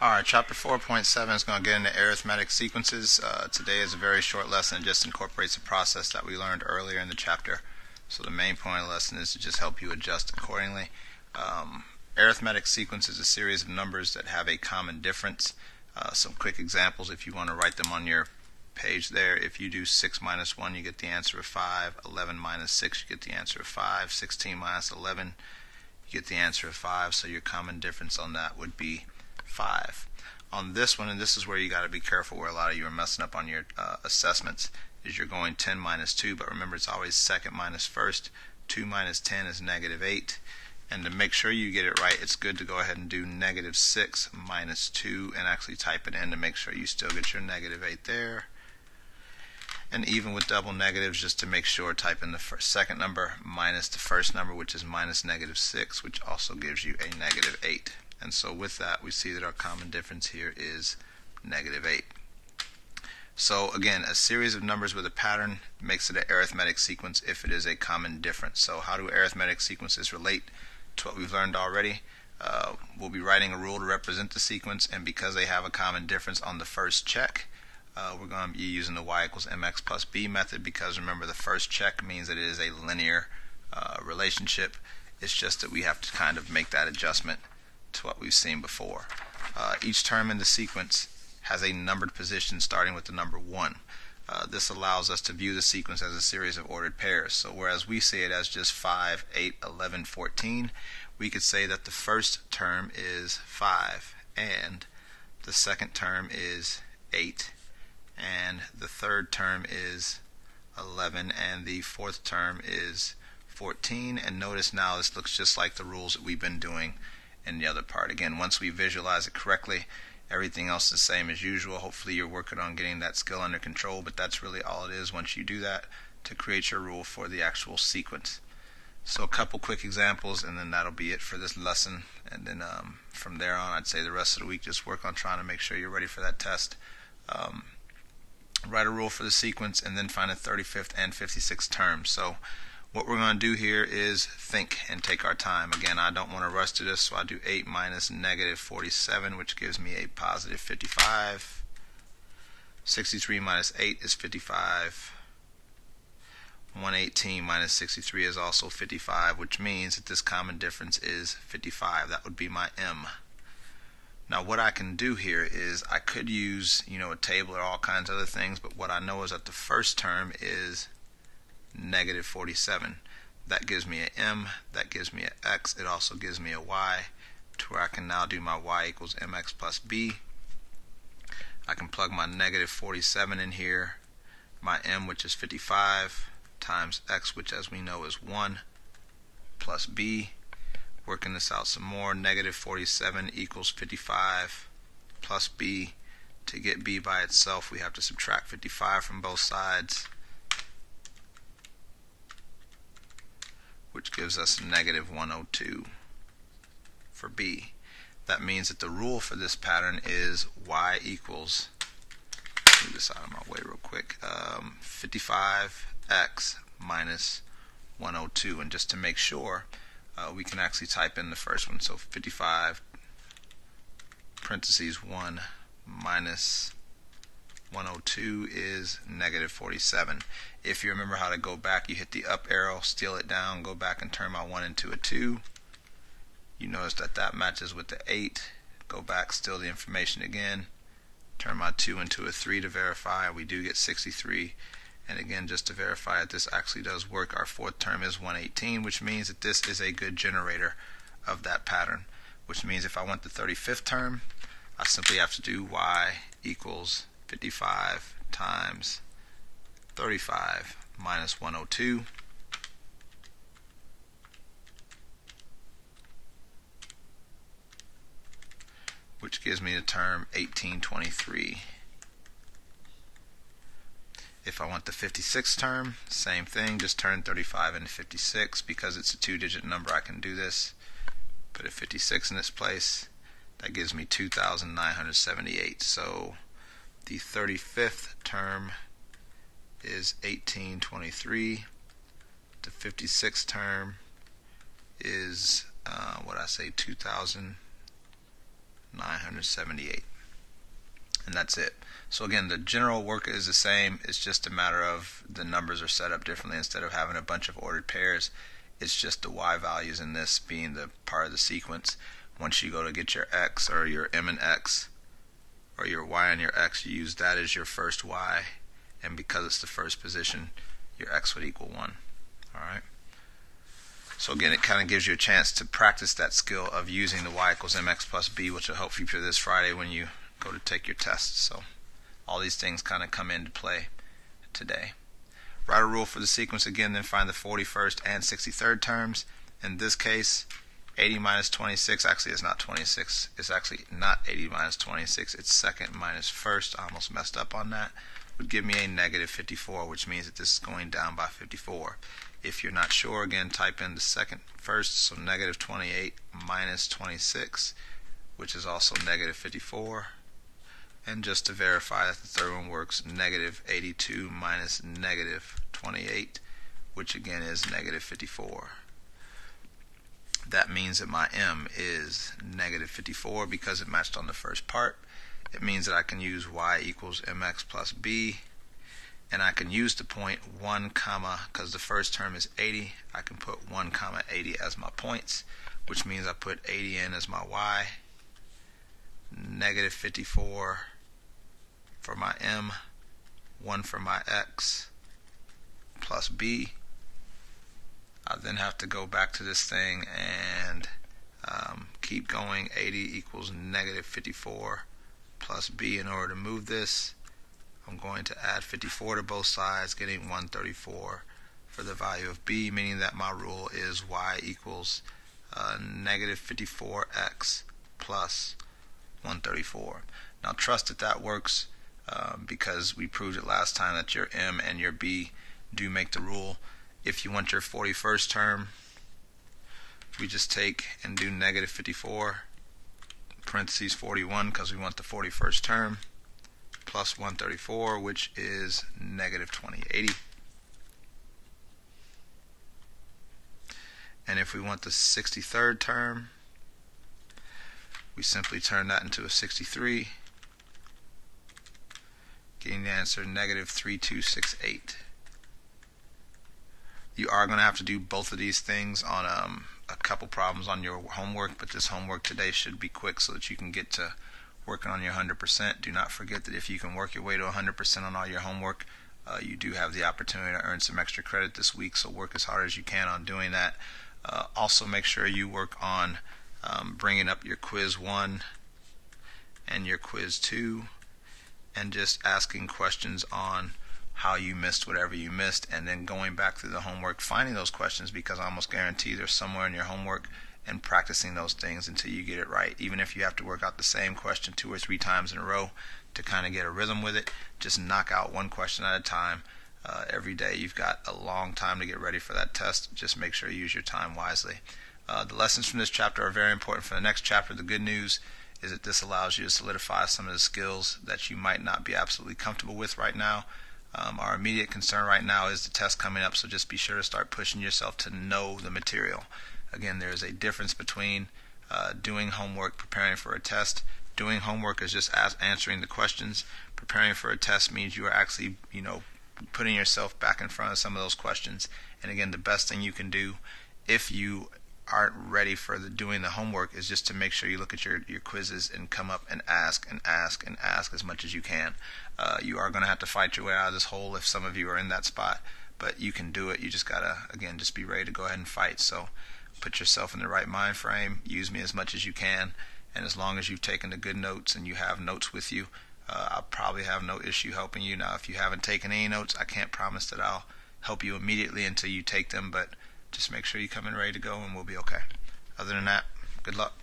Alright, chapter 4.7 is going to get into arithmetic sequences. Today is a very short lesson. It just incorporates a process that we learned earlier in the chapter. So the main point of the lesson is to just help you adjust accordingly. Arithmetic sequence is a series of numbers that have a common difference. Some quick examples if you want to write them on your page there. If you do 6 minus 1, you get the answer of 5. 11 minus 6, you get the answer of 5. 16 minus 11, you get the answer of 5. So your common difference on that would be 5. On this one, and this is where you got to be careful, where a lot of you are messing up on your assessments, is you're going 10 minus 2, but remember it's always second minus first. 2 minus 10 is negative 8. And to make sure you get it right, it's good to go ahead and do negative 6 minus 2 and actually type it in to make sure you still get your negative 8 there. And even with double negatives, just to make sure, type in the second number minus the first number, which is minus negative 6, which also gives you a negative 8. And so with that, we see that our common difference here is negative 8. So again, a series of numbers with a pattern makes it an arithmetic sequence if it is a common difference. So how do arithmetic sequences relate to what we've learned already? We'll be writing a rule to represent the sequence, and because they have a common difference on the first check, we're going to be using the y equals mx plus b method, because remember, the first check means that it is a linear relationship. It's just that we have to kind of make that adjustment to what we've seen before. Each term in the sequence has a numbered position starting with the number 1. This allows us to view the sequence as a series of ordered pairs. So whereas we see it as just 5, 8, 11, 14, we could say that the first term is 5, and the second term is 8, and the third term is 11, and the fourth term is 14. And notice now this looks just like the rules that we've been doing in the other part. Again, once we visualize it correctly, everything else is the same as usual. Hopefully you're working on getting that skill under control, but that's really all it is once you do that, to create your rule for the actual sequence. So a couple quick examples, and then that'll be it for this lesson. And then from there on, I'd say the rest of the week just work on trying to make sure you're ready for that test. Write a rule for the sequence, and then find the 35th and 56th terms. So what we're going to do here is think and take our time. Again, I don't want to rush to this, so I do 8 minus negative 47, which gives me a positive 55. 63 minus 8 is 55. 118 minus 63 is also 55, which means that this common difference is 55. That would be my m. Now what I can do here is I could use, a table or all kinds of other things, but what I know is that the first term is negative 47. That gives me an m, that gives me an x, it also gives me a y, to where I can now do my y equals mx plus b. I can plug my negative 47 in here, my m, which is 55, times x, which as we know is 1, plus b. Working this out some more, negative 47 equals 55 plus b. To get b by itself, we have to subtract 55 from both sides, which gives us negative 102 for b. That means that the rule for this pattern is y equals, move this out of my way real quick, 55x minus 102. And just to make sure, we can actually type in the first one. So 55 parentheses 1 minus 102 is negative 47. If you remember how to go back, you hit the up arrow, steal it down, go back and turn my 1 into a 2. You notice that that matches with the 8. Go back, steal the information again, turn my 2 into a 3 to verify. We do get 63. And again, just to verify that this actually does work, our fourth term is 118, which means that this is a good generator of that pattern. Which means if I want the 35th term, I simply have to do y equals 55 times 35 minus 102, which gives me the term 1823. If I want the 56th term, same thing, just turn 35 into 56. Because it's a 2-digit number, I can do this. Put a 56 in its place. That gives me 2,978. So the 35th term is 1823. The 56th term is 2,978. 278. And that's it. So again, the general work is the same. It's just a matter of the numbers are set up differently. Instead of having a bunch of ordered pairs, it's just the y values in this being the part of the sequence. Once you go to get your x or your m and x, or your y and your x, you use that as your first y, and because it's the first position, your x would equal 1. Alright? So again, it kind of gives you a chance to practice that skill of using the y equals mx plus b, which will help you for this Friday when you go to take your tests. So all these things kind of come into play today. Write a rule for the sequence again, then find the 41st and 63rd terms. In this case, 80 minus 26, actually it's not 26, it's actually not 80 minus 26, it's second minus first. I almost messed up on that. Would give me a negative 54, which means that this is going down by 54. If you're not sure, again, type in the second first, so negative 28 minus 26, which is also negative 54. And just to verify that the third one works, negative 82 minus negative 28, which again is negative 54. That means that my m is negative 54 because it matched on the first part. It means that I can use y equals mx plus b, and I can use the point 1 comma, because the first term is 80, I can put 1 comma 80 as my points, which means I put 80 in as my y, negative 54 for my m, 1 for my x, plus b. I then have to go back to this thing and keep going. 80 equals negative 54 plus b. In order to move this, I'm going to add 54 to both sides, getting 134 for the value of b, meaning that my rule is y equals negative 54x plus 134. Now trust that that works because we proved it last time that your m and your b do make the rule. If you want your 41st term, we just take and do negative 54 parentheses 41 because we want the 41st term, plus 134, which is negative 2080. And if we want the 63rd term, we simply turn that into a 63, getting the answer negative 3268. You are going to have to do both of these things on a couple problems on your homework, but this homework today should be quick so that you can get to working on your 100%. Do not forget that if you can work your way to 100% on all your homework, you do have the opportunity to earn some extra credit this week, so work as hard as you can on doing that. Also make sure you work on bringing up your quiz 1 and your quiz 2 and just asking questions on how you missed whatever you missed, and then going back through the homework, finding those questions, because I almost guarantee they're somewhere in your homework, and practicing those things until you get it right. Even if you have to work out the same question 2 or 3 times in a row to kind of get a rhythm with it, just knock out one question at a time. Every day you've got a long time to get ready for that test. Just make sure you use your time wisely. The lessons from this chapter are very important for the next chapter. The good news is that this allows you to solidify some of the skills that you might not be absolutely comfortable with right now. Our immediate concern right now is the test coming up, so just be sure to start pushing yourself to know the material. Again, there is a difference between doing homework, preparing for a test. Doing homework is just answering the questions. Preparing for a test means you are actually, putting yourself back in front of some of those questions. And again, the best thing you can do if you aren't ready for doing the homework is just to make sure you look at your quizzes and come up and ask as much as you can. You are going to have to fight your way out of this hole if some of you are in that spot, but you can do it. You just got to, again, just be ready to go ahead and fight. So put yourself in the right mind frame, use me as much as you can, and as long as you've taken the good notes and you have notes with you, I'll probably have no issue helping you. Now, if you haven't taken any notes, I can't promise that I'll help you immediately until you take them, but just make sure you come in ready to go and we'll be okay. Other than that, good luck.